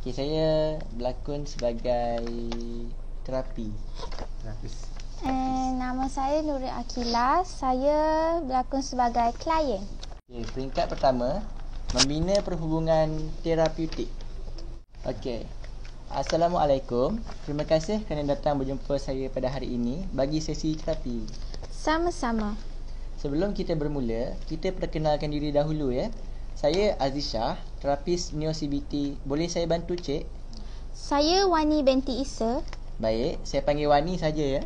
Okay, saya berlakon sebagai terapis. Nama saya Nuri Akila. Saya berlakon sebagai klien. Okay, peringkat pertama, membina perhubungan terapeutik. Okey. Assalamualaikum. Terima kasih kerana datang berjumpa saya pada hari ini bagi sesi terapi. Sama-sama. Sebelum kita bermula, kita perkenalkan diri dahulu ya. Saya Azizah, terapis Neo CBT. Boleh saya bantu cik? Saya Wani binti Isa. Baik, saya panggil Wani saja ya.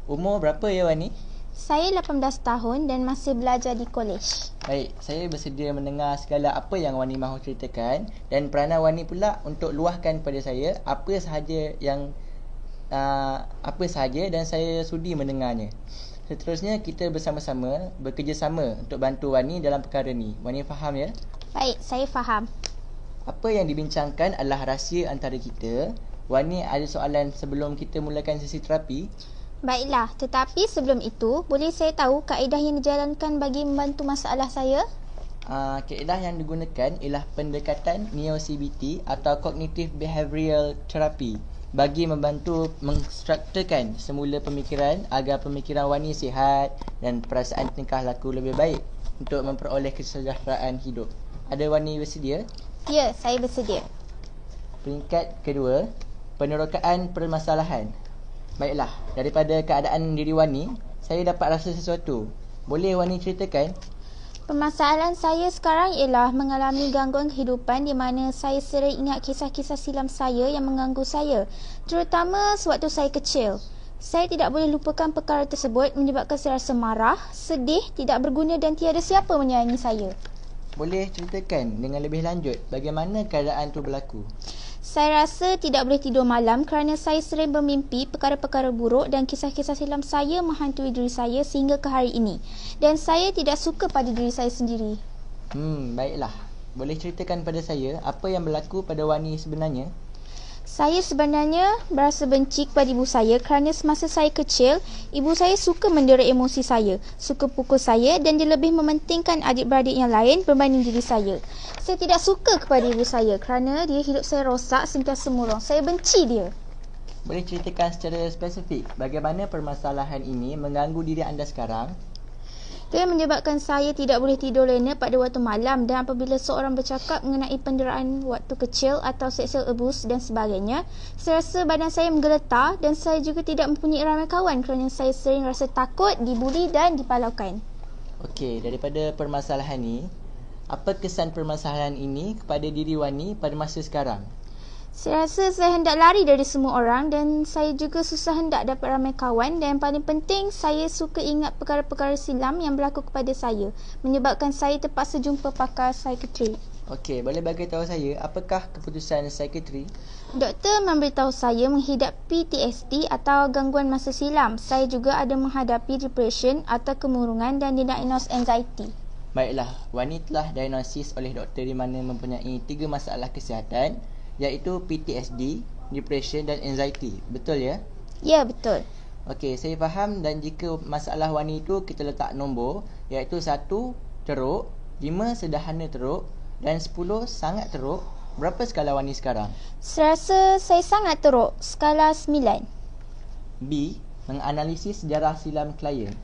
Umur berapa ya Wani? Saya 18 tahun dan masih belajar di kolej. Baik, saya bersedia mendengar segala apa yang Wani mahu ceritakan dan peranan Wani pula untuk luahkan pada saya apa sahaja dan saya sudi mendengarnya. Seterusnya kita bersama-sama bekerjasama untuk bantu Wani dalam perkara ni. Wani faham ya? Baik, saya faham. Apa yang dibincangkan adalah rahsia antara kita. Wani ada soalan sebelum kita mulakan sesi terapi? Baiklah, tetapi sebelum itu, boleh saya tahu kaedah yang dijalankan bagi membantu masalah saya? Kaedah yang digunakan ialah pendekatan Neo-CBT atau Cognitive Behavioural Therapy bagi membantu menstrukturkan semula pemikiran agar pemikiran Wani sihat dan perasaan tingkah laku lebih baik untuk memperoleh kesejahteraan hidup. Ada Wani bersedia? Ya, saya bersedia. Peringkat kedua, penerokaan permasalahan. Baiklah, daripada keadaan diri Wani, saya dapat rasa sesuatu. Boleh Wani ceritakan? Permasalahan saya sekarang ialah mengalami gangguan kehidupan di mana saya sering ingat kisah-kisah silam saya yang mengganggu saya, terutama sewaktu saya kecil. Saya tidak boleh lupakan perkara tersebut menyebabkan saya rasa marah, sedih, tidak berguna dan tiada siapa menyayangi saya. Boleh ceritakan dengan lebih lanjut bagaimana keadaan itu berlaku? Saya rasa tidak boleh tidur malam kerana saya sering bermimpi perkara-perkara buruk dan kisah-kisah silam saya menghantui diri saya sehingga ke hari ini. Dan saya tidak suka pada diri saya sendiri. Baiklah. Boleh ceritakan pada saya apa yang berlaku pada Wani sebenarnya? Saya sebenarnya berasa benci kepada ibu saya kerana semasa saya kecil, ibu saya suka mendera emosi saya, suka pukul saya dan dia lebih mementingkan adik-beradik yang lain berbanding diri saya. Saya tidak suka kepada ibu saya kerana dia hidup saya rosak sentiasa murung. Saya benci dia. Boleh ceritakan secara spesifik bagaimana permasalahan ini mengganggu diri anda sekarang? Dia menyebabkan saya tidak boleh tidur lena pada waktu malam dan apabila seorang bercakap mengenai penderaan waktu kecil atau sexual abuse dan sebagainya, saya rasa badan saya menggeletar dan saya juga tidak mempunyai ramai kawan kerana saya sering rasa takut, dibuli dan dipalaukan. Okey, daripada permasalahan ini, apa kesan permasalahan ini kepada diri Wani pada masa sekarang? Saya rasa saya hendak lari dari semua orang dan saya juga susah hendak dapat ramai kawan dan yang paling penting saya suka ingat perkara-perkara silam yang berlaku kepada saya menyebabkan saya terpaksa jumpa pakar psikiatri. Okey, boleh bagi tahu saya apakah keputusan psikiatri? Doktor memberitahu saya menghidap PTSD atau gangguan masa silam. Saya juga ada menghadapi depression atau kemurungan dan didiagnos anxiety. Baiklah, Wani telah diagnosis oleh doktor di mana mempunyai 3 masalah kesihatan iaitu PTSD, depression dan anxiety. Betul ya? Ya, betul. Okey, saya faham dan jika masalah Wani itu kita letak nombor iaitu 1 teruk, 5 sederhana teruk dan 10 sangat teruk. Berapa skala Wani sekarang? Saya rasa saya sangat teruk, skala 9. B. Menganalisis sejarah silam klien.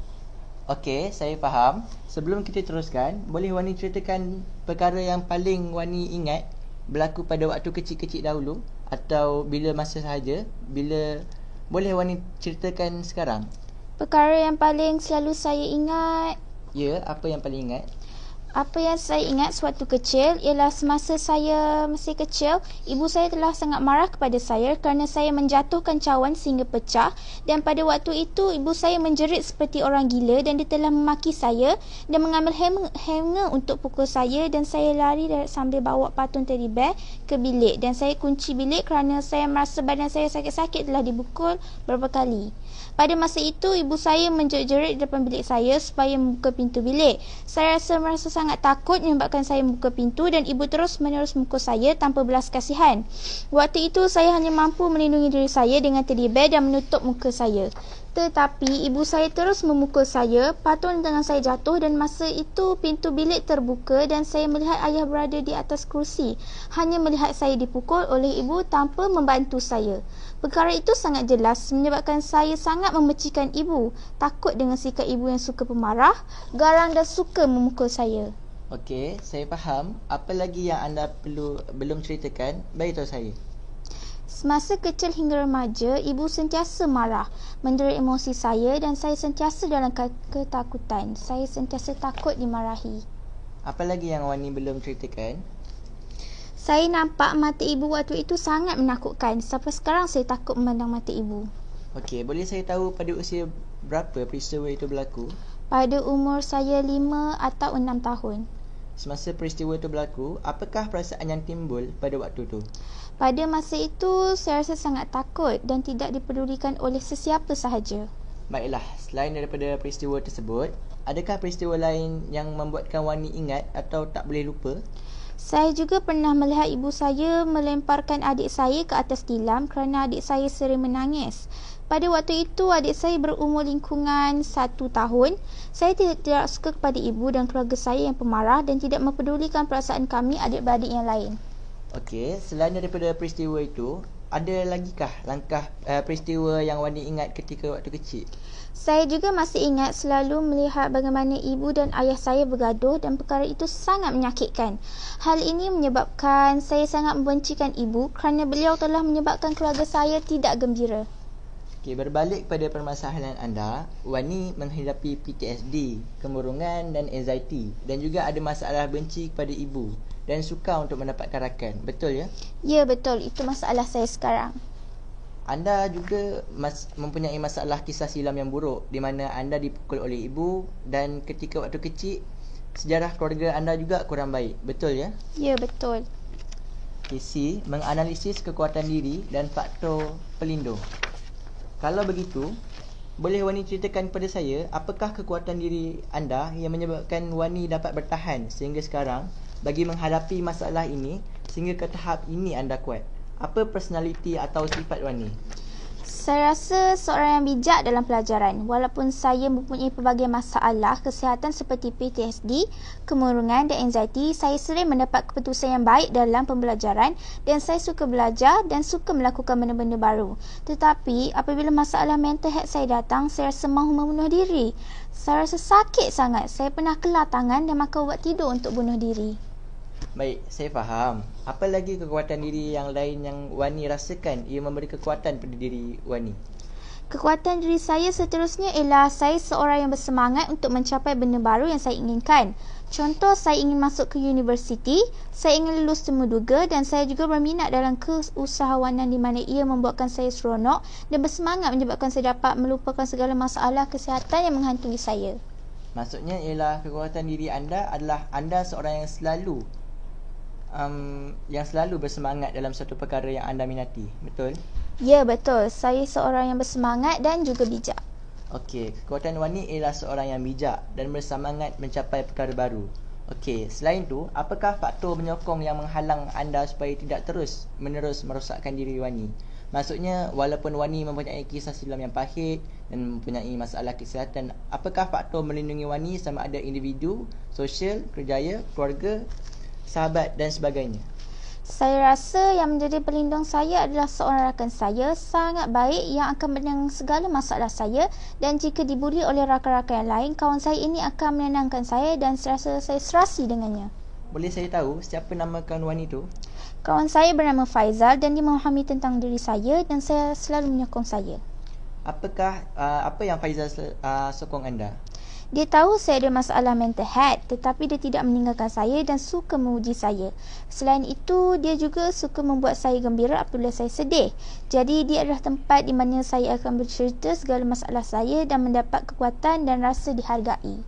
Okey, saya faham. Sebelum kita teruskan, boleh Wani ceritakan perkara yang paling Wani ingat berlaku pada waktu kecil-kecil dahulu atau bila masa sahaja? Boleh Wani ceritakan sekarang? Perkara yang paling selalu saya ingat, Ya, apa yang paling ingat? apa yang saya ingat sewaktu kecil ialah semasa saya masih kecil, ibu saya telah sangat marah kepada saya kerana saya menjatuhkan cawan sehingga pecah dan pada waktu itu ibu saya menjerit seperti orang gila dan dia telah memaki saya dan mengambil hanger untuk pukul saya dan saya lari sambil bawa patung teddy bear ke bilik dan saya kunci bilik kerana saya merasa badan saya sakit-sakit telah dipukul beberapa kali. Pada masa itu, ibu saya menjerit-jerit di depan bilik saya supaya membuka pintu bilik. Saya merasa sangat sangat takut menyebabkan saya membuka pintu dan ibu terus-menerus memukul saya tanpa belas kasihan. Waktu itu saya hanya mampu melindungi diri saya dengan teddy bear dan menutup muka saya. Tetapi ibu saya terus memukul saya, patung dengan saya jatuh dan masa itu pintu bilik terbuka dan saya melihat ayah berada di atas kerusi. Hanya melihat saya dipukul oleh ibu tanpa membantu saya. Perkara itu sangat jelas menyebabkan saya sangat membencikan ibu, takut dengan sikap ibu yang suka pemarah, garang dan suka memukul saya. Okey, saya faham. Apa lagi yang anda belum ceritakan? Bagi tahu saya. Semasa kecil hingga remaja, ibu sentiasa marah, mendera emosi saya dan saya sentiasa dalam ketakutan. Saya sentiasa takut dimarahi. Apa lagi yang Wani belum ceritakan? Saya nampak mata ibu waktu itu sangat menakutkan. Sampai sekarang saya takut memandang mata ibu. Okey, boleh saya tahu pada usia berapa peristiwa itu berlaku? Pada umur saya 5 atau 6 tahun. Semasa peristiwa itu berlaku, apakah perasaan yang timbul pada waktu itu? Pada masa itu, saya rasa sangat takut dan tidak dipedulikan oleh sesiapa sahaja. Baiklah, selain daripada peristiwa tersebut, adakah peristiwa lain yang membuatkan Wani ingat atau tak boleh lupa? Saya juga pernah melihat ibu saya melemparkan adik saya ke atas tilam kerana adik saya sering menangis. Pada waktu itu, adik saya berumur lingkungan 1 tahun. Saya tidak suka kepada ibu dan keluarga saya yang pemarah dan tidak mempedulikan perasaan kami adik-beradik yang lain. Okey, selain daripada peristiwa itu, ada lagikah peristiwa yang Wani ingat ketika waktu kecil? Saya juga masih ingat selalu melihat bagaimana ibu dan ayah saya bergaduh dan perkara itu sangat menyakitkan. Hal ini menyebabkan saya sangat membencikan ibu kerana beliau telah menyebabkan keluarga saya tidak gembira. Okey, berbalik pada permasalahan anda, Wani menghadapi PTSD, kemurungan dan anxiety dan juga ada masalah benci kepada ibu dan suka untuk mendapatkan rakan. Betul ya? Ya, betul. Itu masalah saya sekarang. Anda juga mempunyai masalah kisah silam yang buruk di mana anda dipukul oleh ibu dan ketika waktu kecil sejarah keluarga anda juga kurang baik. Betul ya? Ya, betul. C. Menganalisis kekuatan diri dan faktor pelindung. Kalau begitu, boleh Wani ceritakan kepada saya apakah kekuatan diri anda yang menyebabkan Wani dapat bertahan sehingga sekarang bagi menghadapi masalah ini sehingga ke tahap ini anda kuat? Apa personaliti atau sifat Wani? Saya rasa seorang yang bijak dalam pelajaran. Walaupun saya mempunyai pelbagai masalah kesihatan seperti PTSD, kemurungan dan anxiety, saya sering mendapat keputusan yang baik dalam pembelajaran dan saya suka belajar dan suka melakukan benda-benda baru. Tetapi apabila masalah mental health saya datang, saya rasa mahu membunuh diri. Saya rasa sakit sangat. Saya pernah kelar tangan dan makan ubat tidur untuk bunuh diri. Baik, saya faham. Apa lagi kekuatan diri yang lain yang Wani rasakan ia memberi kekuatan pada diri Wani? Kekuatan diri saya seterusnya ialah saya seorang yang bersemangat untuk mencapai benda baru yang saya inginkan. Contoh, saya ingin masuk ke universiti, saya ingin lulus temuduga dan saya juga berminat dalam keusahawanan di mana ia membuatkan saya seronok dan bersemangat menyebabkan saya dapat melupakan segala masalah kesihatan yang menghantui saya. Maksudnya ialah kekuatan diri anda adalah anda seorang yang selalu bersemangat dalam satu perkara yang anda minati. Betul? Ya, betul. Saya seorang yang bersemangat dan juga bijak. Okey, kekuatan Wani ialah seorang yang bijak dan bersemangat mencapai perkara baru. Okey, selain tu, apakah faktor penyokong yang menghalang anda supaya tidak terus menerus merosakkan diri Wani? Maksudnya, walaupun Wani mempunyai kisah silam yang pahit dan mempunyai masalah kesihatan, apakah faktor melindungi Wani sama ada individu, sosial, kerjaya, keluarga, sahabat dan sebagainya? Saya rasa yang menjadi pelindung saya adalah seorang rakan saya sangat baik yang akan mendengar segala masalah saya dan jika dibuli oleh rakan-rakan yang lain, kawan saya ini akan menenangkan saya dan saya rasa saya serasi dengannya. Boleh saya tahu siapa nama kawan Wani itu? Kawan saya bernama Faizal dan dia memahami tentang diri saya dan saya selalu menyokong saya. Apa yang Faizal sokong anda? Dia tahu saya ada masalah mental health tetapi dia tidak meninggalkan saya dan suka memuji saya. Selain itu, dia juga suka membuat saya gembira apabila saya sedih. Jadi, dia adalah tempat di mana saya akan bercerita segala masalah saya dan mendapat kekuatan dan rasa dihargai.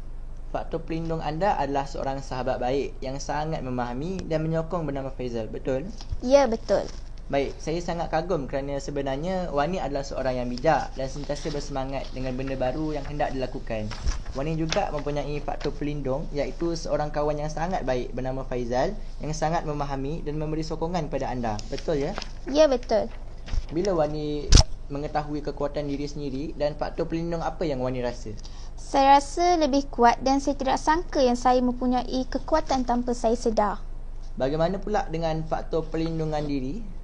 Faktor pelindung anda adalah seorang sahabat baik yang sangat memahami dan menyokong bernama Faizal. Betul? Ya, betul. Baik, saya sangat kagum kerana sebenarnya Wani adalah seorang yang bijak dan sentiasa bersemangat dengan benda baru yang hendak dilakukan. Wani juga mempunyai faktor pelindung iaitu seorang kawan yang sangat baik bernama Faizal yang sangat memahami dan memberi sokongan kepada anda. Betul ya? Ya, betul. Bila Wani mengetahui kekuatan diri sendiri dan faktor pelindung apa yang Wani rasa? Saya rasa lebih kuat dan saya tidak sangka yang saya mempunyai kekuatan tanpa saya sedar. Bagaimana pula dengan faktor pelindungan diri?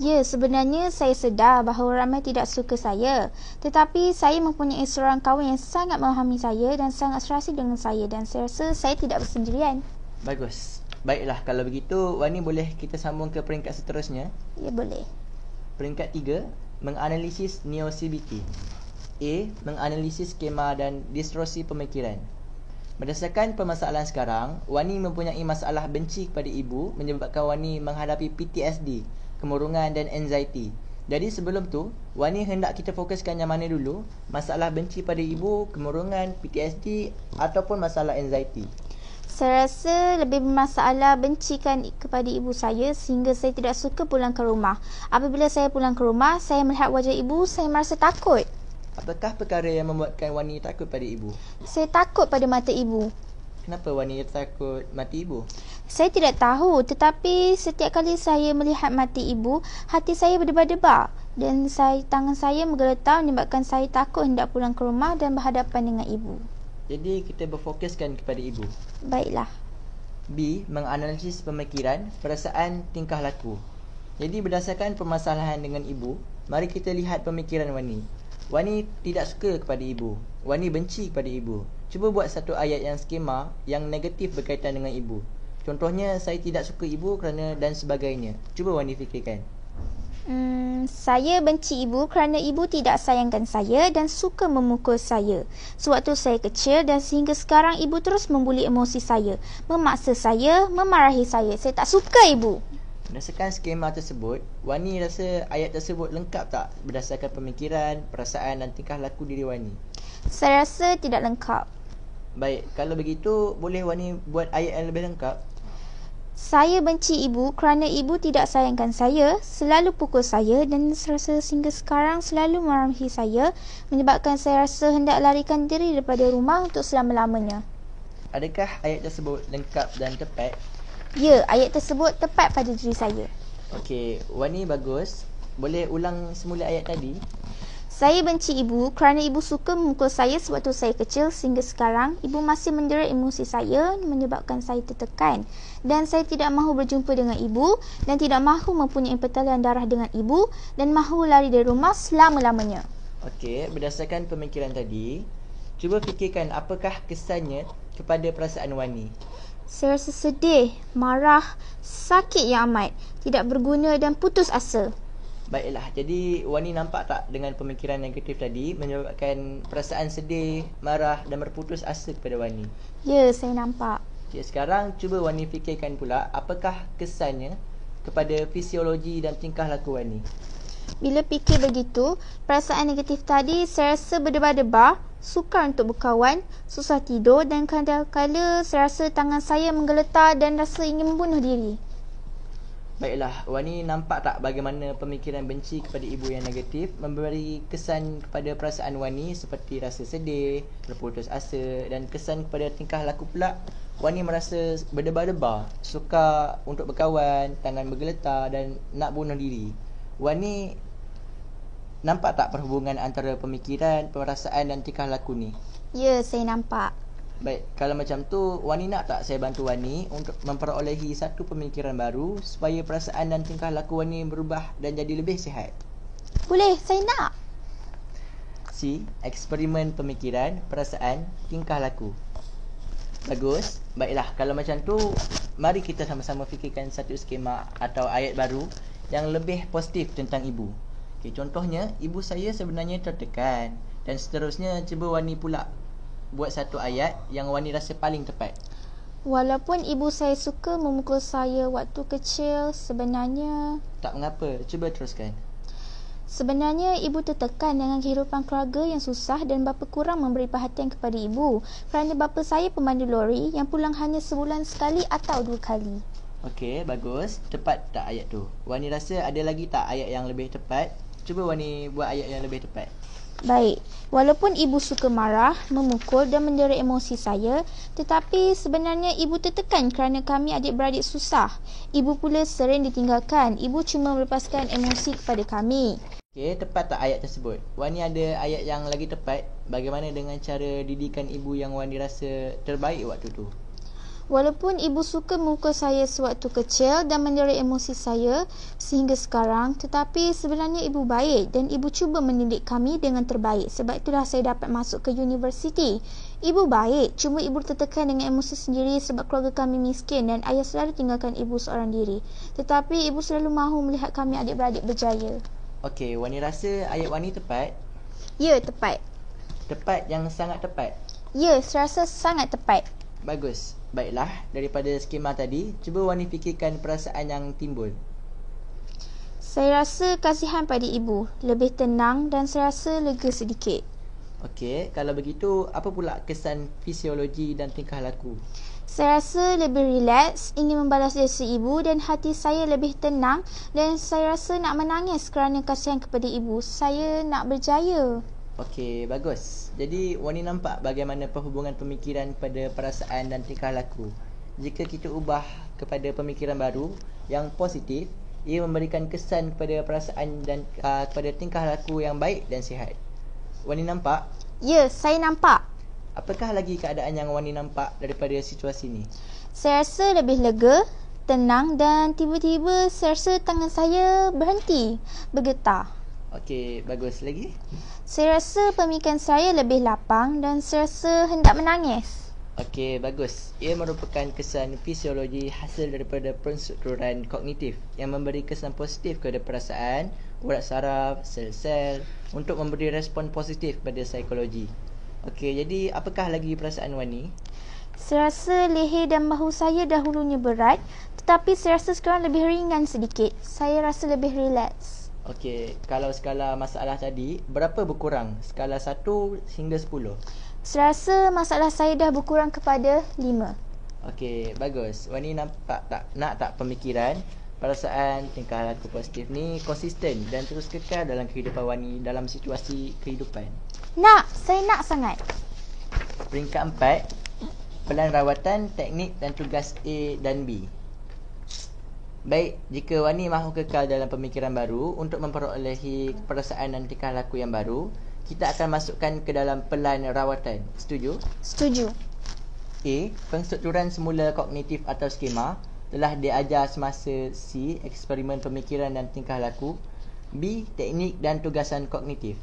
Ya, sebenarnya saya sedar bahawa ramai tidak suka saya. Tetapi saya mempunyai seorang kawan yang sangat memahami saya dan sangat serasi dengan saya dan saya rasa saya tidak bersendirian. Bagus. Baiklah, kalau begitu Wani boleh kita sambung ke peringkat seterusnya. Ya, boleh. Peringkat 3, menganalisis neo-CBT. A. Menganalisis skema dan distorsi pemikiran. Berdasarkan permasalahan sekarang, Wani mempunyai masalah benci kepada ibu menyebabkan Wani menghadapi PTSD, kemurungan dan anxiety. Jadi sebelum tu, Wani hendak kita fokuskan yang mana dulu? Masalah benci pada ibu, kemurungan, PTSD ataupun masalah anxiety? Saya rasa lebih bermasalah bencikan kepada ibu saya sehingga saya tidak suka pulang ke rumah. Apabila saya pulang ke rumah, saya melihat wajah ibu, saya merasa takut. Apakah perkara yang membuatkan Wani takut pada ibu? Saya takut pada mata ibu. Kenapa Wani takut mati ibu? Saya tidak tahu, tetapi setiap kali saya melihat mati ibu, hati saya berdebar-debar dan tangan saya menggeletar menyebabkan saya takut hendak pulang ke rumah dan berhadapan dengan ibu. Jadi kita berfokuskan kepada ibu. Baiklah. B. Menganalisis pemikiran, perasaan, tingkah laku. Jadi berdasarkan permasalahan dengan ibu, mari kita lihat pemikiran Wani. Wani tidak suka kepada ibu. Wani benci kepada ibu. Cuba buat satu ayat yang skema yang negatif berkaitan dengan ibu. Contohnya, saya tidak suka ibu kerana dan sebagainya. Cuba Wani fikirkan. Saya benci ibu kerana ibu tidak sayangkan saya dan suka memukul saya. Sewaktu saya kecil dan sehingga sekarang ibu terus membuli emosi saya, memaksa saya, memarahi saya. Saya tak suka ibu. Berdasarkan skema tersebut, Wani rasa ayat tersebut lengkap tak berdasarkan pemikiran, perasaan dan tingkah laku diri Wani? Saya rasa tidak lengkap. Baik, kalau begitu boleh Wani buat ayat yang lebih lengkap? Saya benci ibu kerana ibu tidak sayangkan saya, selalu pukul saya dan serasa sehingga sekarang selalu memarahi saya, menyebabkan saya rasa hendak larikan diri daripada rumah untuk selama-lamanya. Adakah ayat tersebut lengkap dan tepat? Ya, ayat tersebut tepat pada diri saya. Okey, Wani bagus. Boleh ulang semula ayat tadi? Saya benci ibu kerana ibu suka memukul saya sewaktu saya kecil sehingga sekarang ibu masih mendera emosi saya menyebabkan saya tertekan dan saya tidak mahu berjumpa dengan ibu dan tidak mahu mempunyai pertalian darah dengan ibu dan mahu lari dari rumah selama-lamanya. Okey, berdasarkan pemikiran tadi, cuba fikirkan apakah kesannya kepada perasaan Wani. Saya rasa sedih, marah, sakit yang amat, tidak berguna dan putus asa. Baiklah, jadi Wani nampak tak dengan pemikiran negatif tadi menyebabkan perasaan sedih, marah dan berputus asa kepada Wani? Ya, saya nampak. Okay, sekarang cuba Wani fikirkan pula apakah kesannya kepada fisiologi dan tingkah laku Wani. Bila fikir begitu, perasaan negatif tadi saya rasa berdebar-debar, sukar untuk berkawan, susah tidur dan kadang-kadang saya rasa tangan saya menggeletar dan rasa ingin membunuh diri. Baiklah, Wani nampak tak bagaimana pemikiran benci kepada ibu yang negatif memberi kesan kepada perasaan Wani seperti rasa sedih, berputus asa dan kesan kepada tingkah laku pula Wani merasa berdebar-debar, sukar untuk berkawan, tangan bergeletar dan nak bunuh diri. Wani nampak tak perhubungan antara pemikiran, perasaan dan tingkah laku ni? Ya, saya nampak. Baik, kalau macam tu, Wani nak tak saya bantu Wani untuk memperolehi satu pemikiran baru supaya perasaan dan tingkah laku Wani berubah dan jadi lebih sihat? Boleh, saya nak. C. Eksperimen pemikiran, perasaan, tingkah laku. Bagus. Baiklah, kalau macam tu, mari kita sama-sama fikirkan satu skema atau ayat baru yang lebih positif tentang ibu. Okay, contohnya, ibu saya sebenarnya tertekan dan seterusnya cuba Wani pula buat satu ayat yang Wani rasa paling tepat. Walaupun ibu saya suka memukul saya waktu kecil, sebenarnya... Tak mengapa, cuba teruskan. Sebenarnya ibu tertekan dengan kehidupan keluarga yang susah dan bapa kurang memberi perhatian kepada ibu kerana bapa saya pemandu lori yang pulang hanya sebulan sekali atau 2 kali. Okey, bagus. Tepat tak ayat tu? Wani rasa ada lagi tak ayat yang lebih tepat? Cuba Wani buat ayat yang lebih tepat. Baik, walaupun ibu suka marah, memukul dan mendera emosi saya, tetapi sebenarnya ibu tertekan kerana kami adik-beradik susah. Ibu pula sering ditinggalkan. Ibu cuma melepaskan emosi kepada kami. Okey, tepat tak ayat tersebut? Wani ada ayat yang lagi tepat? Bagaimana dengan cara didikan ibu yang Wani rasa terbaik waktu tu? Walaupun ibu suka memukul saya sewaktu kecil dan mendera emosi saya sehingga sekarang, tetapi sebenarnya ibu baik dan ibu cuba mendidik kami dengan terbaik. Sebab itulah saya dapat masuk ke universiti. Ibu baik, cuma ibu tertekan dengan emosi sendiri sebab keluarga kami miskin dan ayah selalu tinggalkan ibu seorang diri. Tetapi ibu selalu mahu melihat kami adik-beradik berjaya. Okey, Wani rasa ayat Wani tepat? Ya, tepat. Tepat yang sangat tepat. Ya, saya rasa sangat tepat. Bagus. Baiklah, daripada skema tadi, cuba Wani fikirkan perasaan yang timbul. Saya rasa kasihan pada ibu, lebih tenang dan saya rasa lega sedikit. Okey, kalau begitu, apa pula kesan fisiologi dan tingkah laku? Saya rasa lebih rileks, ingin membalas jasa ibu dan hati saya lebih tenang dan saya rasa nak menangis kerana kasihan kepada ibu. Saya nak berjaya. Okey, bagus. Jadi, Wani nampak bagaimana perhubungan pemikiran pada perasaan dan tingkah laku. Jika kita ubah kepada pemikiran baru yang positif, ia memberikan kesan kepada perasaan dan kepada tingkah laku yang baik dan sihat. Wani nampak? Ya, saya nampak. Apakah lagi keadaan yang Wani nampak daripada situasi ini? Saya rasa lebih lega, tenang dan tiba-tiba saya rasa tangan saya berhenti bergetar. Okey, bagus lagi. Saya rasa pemikiran saya lebih lapang dan saya rasa hendak menangis. Okey, bagus. Ia merupakan kesan fisiologi hasil daripada penstrukturan kognitif yang memberi kesan positif kepada perasaan, urat saraf, sel-sel untuk memberi respon positif pada psikologi. Okey, jadi apakah lagi perasaan Wani? Saya rasa leher dan bahu saya dahulunya berat, tetapi saya rasa sekarang lebih ringan sedikit. Saya rasa lebih rileks. Okey, kalau skala masalah tadi, berapa berkurang? Skala 1 hingga 10. Saya rasa masalah saya dah berkurang kepada 5. Okey, bagus. Wani nampak tak? Nak tak pemikiran, perasaan, tingkah laku positif ni konsisten dan terus kekal dalam kehidupan Wani dalam situasi kehidupan? Nak, saya nak sangat. Peringkat 4, pelan rawatan, teknik dan tugas A dan B. Baik, jika Wani mahu kekal dalam pemikiran baru untuk memperolehi perasaan dan tingkah laku yang baru, kita akan masukkan ke dalam pelan rawatan. Setuju? Setuju. A. Penstrukturan semula kognitif atau skema telah diajar semasa C. Eksperimen pemikiran dan tingkah laku. B. Teknik dan tugasan kognitif.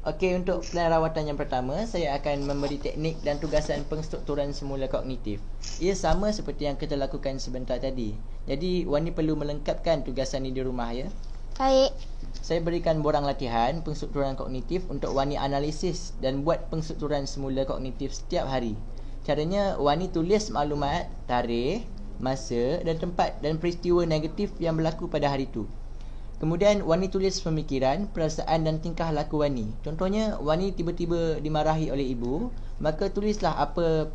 Okey, untuk pelan rawatan yang pertama, saya akan memberi teknik dan tugasan penstrukturan semula kognitif. Ia sama seperti yang kita lakukan sebentar tadi. Jadi, Wani perlu melengkapkan tugasan ini di rumah ya. Baik. Saya berikan borang latihan penstrukturan kognitif untuk Wani analisis dan buat penstrukturan semula kognitif setiap hari. Caranya, Wani tulis maklumat, tarikh, masa dan tempat dan peristiwa negatif yang berlaku pada hari itu. Kemudian Wani tulis pemikiran, perasaan dan tingkah laku Wani. Contohnya, Wani tiba-tiba dimarahi oleh ibu, maka tulislah apa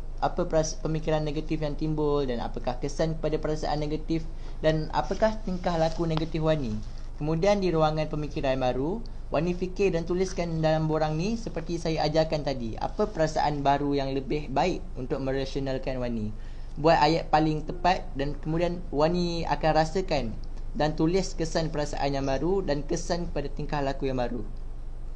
pemikiran negatif yang timbul dan apakah kesan kepada perasaan negatif dan apakah tingkah laku negatif Wani. Kemudian di ruangan pemikiran baru, Wani fikir dan tuliskan dalam borang ni seperti saya ajarkan tadi, apa perasaan baru yang lebih baik untuk merasionalkan Wani. Buat ayat paling tepat dan kemudian Wani akan rasakan dan tulis kesan perasaan yang baru dan kesan kepada tingkah laku yang baru.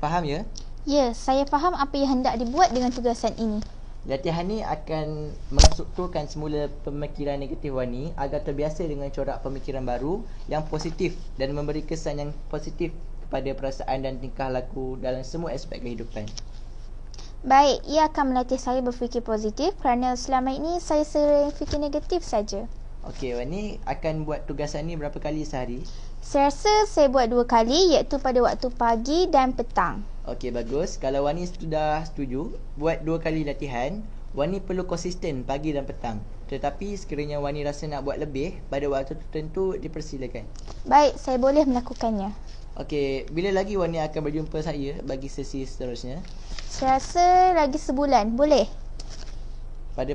Faham ya? Ya, saya faham apa yang hendak dibuat dengan tugasan ini. Latihan ni akan menstrukturkan semula pemikiran negatif Wani agar terbiasa dengan corak pemikiran baru yang positif dan memberi kesan yang positif kepada perasaan dan tingkah laku dalam semua aspek kehidupan. Baik, ia akan melatih saya berfikir positif kerana selama ini saya sering fikir negatif saja. Okey, Wani akan buat tugasan ni berapa kali sehari? Saya rasa saya buat 2 kali, iaitu pada waktu pagi dan petang. Okey, bagus. Kalau Wani sudah setuju buat 2 kali latihan, Wani perlu konsisten pagi dan petang. Tetapi sekiranya Wani rasa nak buat lebih pada waktu tertentu, dipersilakan. Baik, saya boleh melakukannya. Okey, bila lagi Wani akan berjumpa saya bagi sesi seterusnya? Saya rasa lagi sebulan, boleh? pada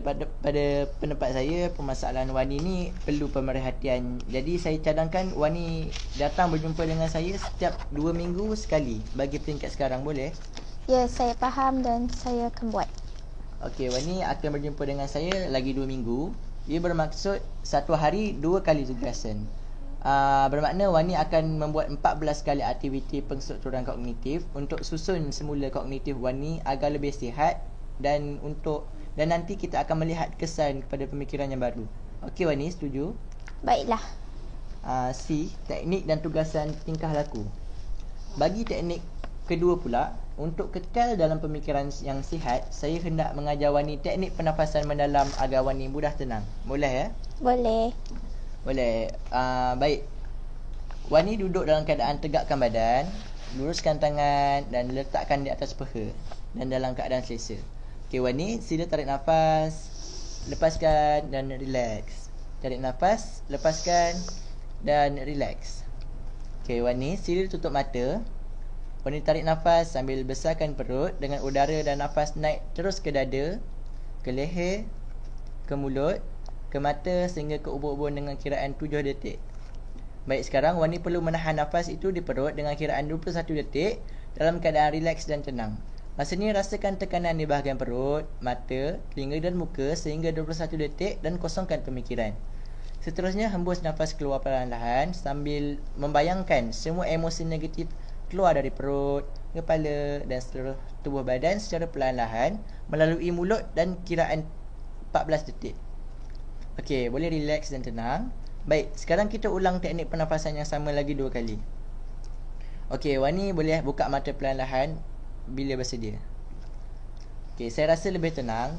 pendapat saya, permasalahan Wani ni perlu pemerhatian. Jadi saya cadangkan Wani datang berjumpa dengan saya setiap 2 minggu sekali bagi peringkat sekarang, boleh? Ya, saya faham dan saya akan buat. Okey, Wani akan berjumpa dengan saya lagi 2 minggu. Ia bermaksud satu hari 2 kali tugasan. Bermakna Wani akan membuat 14 kali aktiviti pengstrukturan kognitif untuk susun semula kognitif Wani agar lebih sihat dan nanti kita akan melihat kesan kepada pemikiran yang baru. Okey Wani, setuju? Baiklah. C. Teknik dan tugasan tingkah laku. Bagi teknik kedua pula, untuk kekal dalam pemikiran yang sihat, saya hendak mengajar Wani teknik pernafasan mendalam agar Wani mudah tenang. Boleh ya? Boleh. Boleh. Baik. Wani duduk dalam keadaan tegakkan badan, luruskan tangan dan letakkan di atas peha dan dalam keadaan selesa. Okey Wani, sila tarik nafas, lepaskan dan relax. Tarik nafas, lepaskan dan relax. Okey Wani, sila tutup mata. Wani tarik nafas sambil besarkan perut dengan udara dan nafas naik terus ke dada, ke leher, ke mulut, ke mata sehingga ke ubun-ubun dengan kiraan 7 detik. Baik, sekarang Wani perlu menahan nafas itu di perut dengan kiraan 21 detik dalam keadaan rileks dan tenang. Masa ni rasakan tekanan di bahagian perut, mata, telinga dan muka sehingga 21 detik dan kosongkan pemikiran. Seterusnya hembus nafas keluar perlahan-lahan sambil membayangkan semua emosi negatif keluar dari perut, kepala dan seluruh tubuh badan secara perlahan-lahan melalui mulut dan kiraan 14 detik. Okey, boleh relax dan tenang. Baik, sekarang kita ulang teknik pernafasan yang sama lagi 2 kali. Okey, Wani boleh buka mata perlahan-lahan bila bersedia. Okey, saya rasa lebih tenang.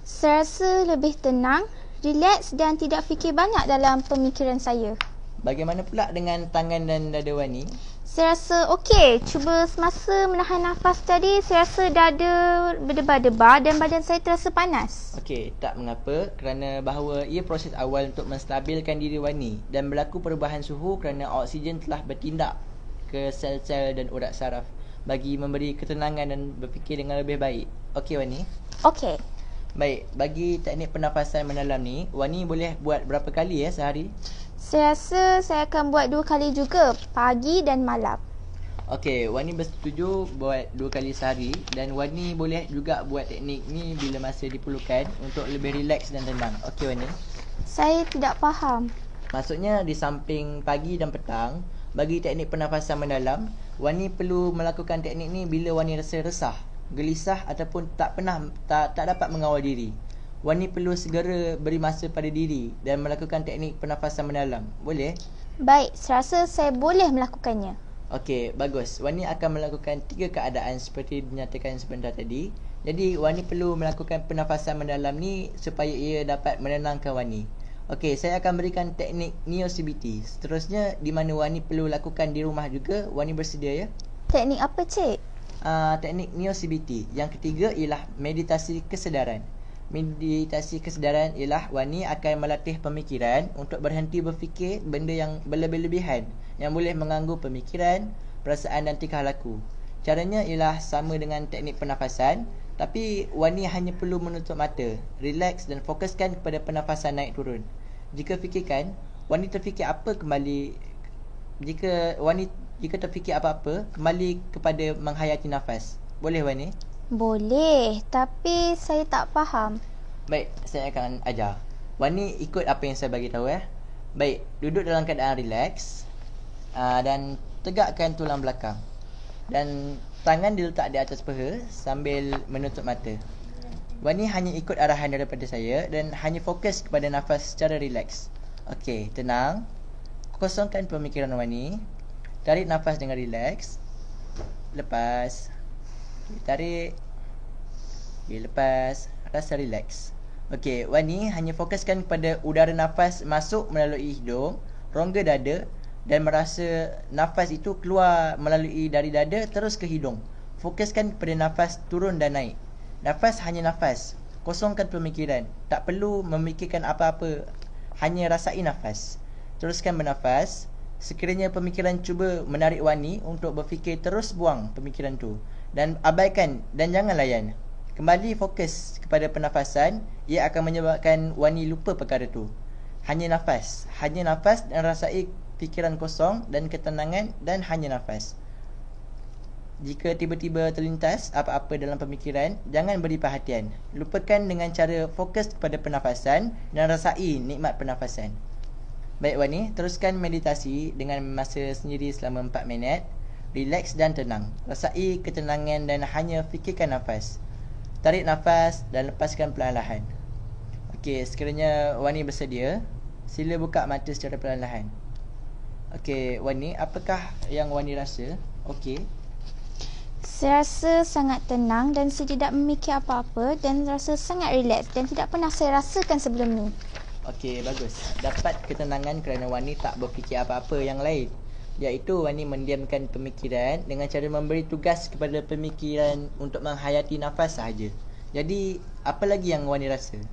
Saya rasa lebih tenang, relax dan tidak fikir banyak dalam pemikiran saya. Bagaimana pula dengan tangan dan dada Wani? Saya rasa okey. Cuba semasa menahan nafas tadi, saya rasa dada berdebar-debar dan badan saya terasa panas. Okey, tak mengapa kerana bahawa ia proses awal untuk menstabilkan diri Wani dan berlaku perubahan suhu kerana oksigen telah bertindak ke sel-sel dan urat saraf bagi memberi ketenangan dan berfikir dengan lebih baik. Okey Wani? Okey. Baik, bagi teknik pernafasan mendalam ni, Wani boleh buat berapa kali sehari? Saya rasa saya akan buat 2 kali juga, pagi dan malam. Okey, Wani bersetuju buat 2 kali sehari dan Wani boleh juga buat teknik ni bila masa diperlukan untuk lebih rileks dan tenang. Okey Wani? Saya tidak faham. Maksudnya di samping pagi dan petang, bagi teknik pernafasan mendalam, Wani perlu melakukan teknik ni bila Wani rasa resah, gelisah ataupun tak dapat mengawal diri. Wani perlu segera beri masa pada diri dan melakukan teknik pernafasan mendalam. Boleh? Baik, saya rasa saya boleh melakukannya. Okey, bagus. Wani akan melakukan 3 keadaan seperti dinyatakan sebentar tadi. Jadi, Wani perlu melakukan pernafasan mendalam ni supaya ia dapat menenangkan Wani. Okey, saya akan berikan teknik Neo CBT. Seterusnya, di mana Wani perlu lakukan di rumah juga. Wani bersedia ya? Teknik apa, Cik? Teknik Neo CBT. Yang ketiga ialah meditasi kesedaran. Meditasi kesedaran ialah Wani akan melatih pemikiran untuk berhenti berfikir benda yang berlebih-lebihan yang boleh mengganggu pemikiran, perasaan dan tingkah laku. Caranya ialah sama dengan teknik pernafasan, tapi Wani hanya perlu menutup mata, relax dan fokuskan kepada pernafasan naik turun. Jika Wani terfikir terfikir apa-apa, kembali kepada menghayati nafas. Boleh Wani? Boleh, tapi saya tak faham. Baik, saya akan ajar. Wani ikut apa yang saya bagi tahu Baik, duduk dalam keadaan relax dan tegakkan tulang belakang. Dan tangan diletak di atas peha sambil menutup mata. Wani hanya ikut arahan daripada saya dan hanya fokus kepada nafas secara relax. Okey, tenang. Kosongkan pemikiran Wani. Tarik nafas dengan relax. Lepas. Tarik. Lepas. Rasa relax. Okey, Wani hanya fokuskan kepada udara nafas masuk melalui hidung, rongga dada dan merasa nafas itu keluar melalui dari dada terus ke hidung. Fokuskan kepada nafas turun dan naik. Nafas hanya nafas. Kosongkan pemikiran. Tak perlu memikirkan apa-apa. Hanya rasai nafas. Teruskan bernafas. Sekiranya pemikiran cuba menarik Wani untuk berfikir, terus buang pemikiran tu dan abaikan dan jangan layan. kembali fokus kepada pernafasan, ia akan menyebabkan Wani lupa perkara tu. Hanya nafas dan rasai fikiran kosong dan ketenangan dan hanya nafas. Jika tiba-tiba terlintas apa-apa dalam pemikiran, jangan beri perhatian. Lupakan dengan cara fokus kepada pernafasan dan rasai nikmat pernafasan. Baik Wani, teruskan meditasi dengan masa sendiri selama 4 minit. Relax dan tenang. Rasai ketenangan dan hanya fikirkan nafas. Tarik nafas dan lepaskan perlahan-lahan. Okey, sekiranya Wani bersedia, sila buka mata secara perlahan-lahan. Okey, Wani, apakah yang Wani rasa? Okey. Saya rasa sangat tenang dan saya tidak memikir apa-apa dan rasa sangat rileks dan tidak pernah saya rasakan sebelum ni. Okey, bagus. Dapat ketenangan kerana Wani tak berfikir apa-apa yang lain, iaitu Wani mendiamkan pemikiran dengan cara memberi tugas kepada pemikiran untuk menghayati nafas sahaja. Jadi, apa lagi yang Wani rasa?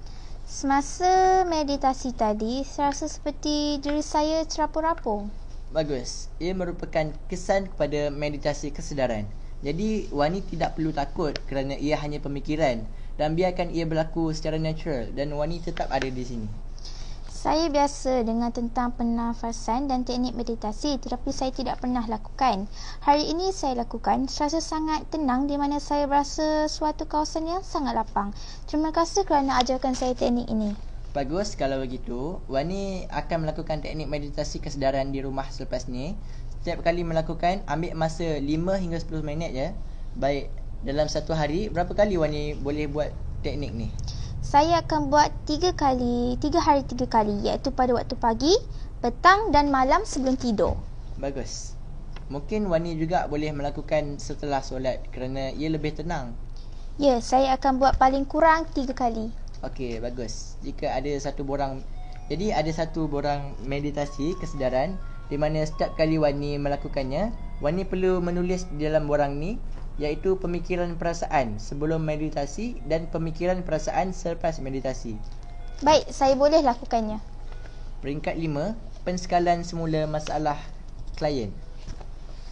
Semasa meditasi tadi, saya rasa seperti diri saya terapur-rapur. Bagus. Ia merupakan kesan kepada meditasi kesedaran. Jadi, Wani tidak perlu takut kerana ia hanya pemikiran dan biarkan ia berlaku secara natural dan Wani tetap ada di sini. Saya biasa dengar tentang pernafasan dan teknik meditasi tetapi saya tidak pernah lakukan. Hari ini saya lakukan, saya rasa sangat tenang di mana saya berasa suatu kawasan yang sangat lapang. Terima kasih kerana ajarkan saya teknik ini. Bagus, kalau begitu, Wani akan melakukan teknik meditasi kesedaran di rumah selepas ni. Setiap kali melakukan, ambil masa 5 hingga 10 minit je. Baik, dalam satu hari, berapa kali Wani boleh buat teknik ni? Saya akan buat 3 hari 3 kali iaitu pada waktu pagi, petang dan malam sebelum tidur. Bagus. Mungkin Wani juga boleh melakukan setelah solat kerana ia lebih tenang. Ya, saya akan buat paling kurang 3 kali. Okey, bagus. Jika ada satu borang meditasi kesedaran di mana setiap kali Wani melakukannya, Wani perlu menulis di dalam borang ni, iaitu pemikiran perasaan sebelum meditasi dan pemikiran perasaan selepas meditasi. Baik, saya boleh lakukannya. Peringkat 5, penskalan semula masalah klien.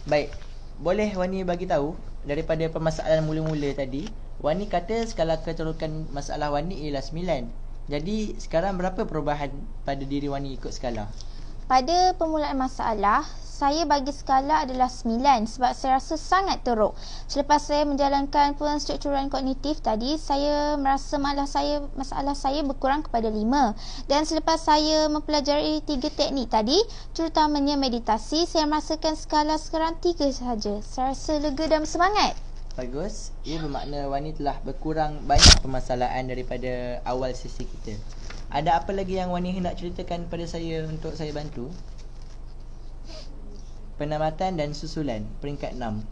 Baik, boleh Wani bagi tahu daripada permasalahan mula-mula tadi, Wani kata skala keterukan masalah Wani ialah 9. Jadi sekarang berapa perubahan pada diri Wani ikut skala? Pada permulaan masalah, saya bagi skala adalah 9 sebab saya rasa sangat teruk. Selepas saya menjalankan penstrukturan kognitif tadi, saya merasa masalah saya berkurang kepada 5. Dan selepas saya mempelajari 3 teknik tadi, terutamanya meditasi, saya merasakan skala sekarang 3 sahaja. Saya rasa lega dan semangat. Bagus. Ia bermakna Wani telah berkurang banyak permasalahan daripada awal sesi kita. Ada apa lagi yang Wani hendak ceritakan pada saya untuk saya bantu? Penamatan dan susulan, peringkat 6.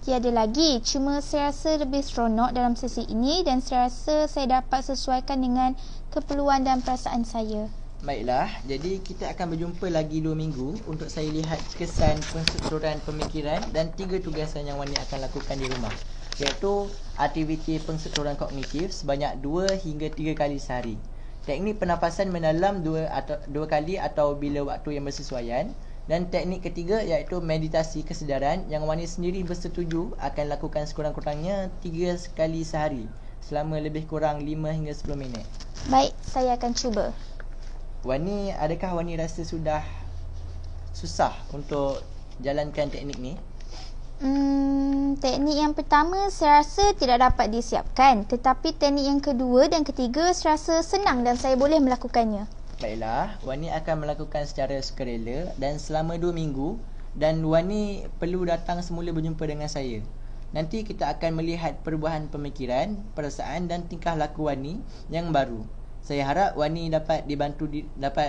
Tiada lagi, cuma saya rasa lebih seronok dalam sesi ini dan saya rasa saya dapat sesuaikan dengan keperluan dan perasaan saya. Baiklah, jadi kita akan berjumpa lagi 2 minggu untuk saya lihat kesan penstrukturan pemikiran dan 3 tugasan yang Wani akan lakukan di rumah, iaitu aktiviti penstrukturan kognitif sebanyak 2 hingga 3 kali sehari. Teknik pernafasan mendalam 2 kali atau bila waktu yang bersesuaian. Dan teknik ketiga iaitu meditasi kesedaran yang Wani sendiri bersetuju akan lakukan sekurang-kurangnya 3 kali sehari selama lebih kurang 5 hingga 10 minit. Baik, saya akan cuba. Wani, adakah Wani rasa sudah susah untuk jalankan teknik ni? Teknik yang pertama saya rasa tidak dapat disiapkan, tetapi teknik yang kedua dan ketiga saya rasa senang dan saya boleh melakukannya. Baiklah, Wani akan melakukan secara sukarela dan selama 2 minggu dan Wani perlu datang semula berjumpa dengan saya. Nanti kita akan melihat perubahan pemikiran, perasaan dan tingkah laku Wani yang baru. Saya harap Wani dapat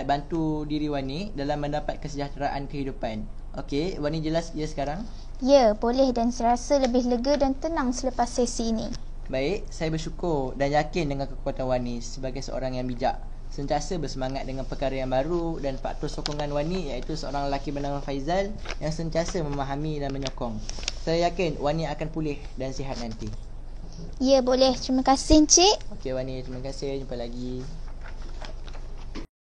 bantu diri Wani dalam mendapat kesejahteraan kehidupan. Okey, Wani jelas ya sekarang? Ya, boleh dan saya rasa lebih lega dan tenang selepas sesi ini. Baik, saya bersyukur dan yakin dengan kekuatan Wani sebagai seorang yang bijak. Sentiasa bersemangat dengan perkara yang baru dan faktor sokongan Wani iaitu seorang lelaki bernama Faizal yang sentiasa memahami dan menyokong. Saya yakin Wani akan pulih dan sihat nanti. Ya, boleh. Terima kasih, Encik. Okey Wani, terima kasih. Jumpa lagi.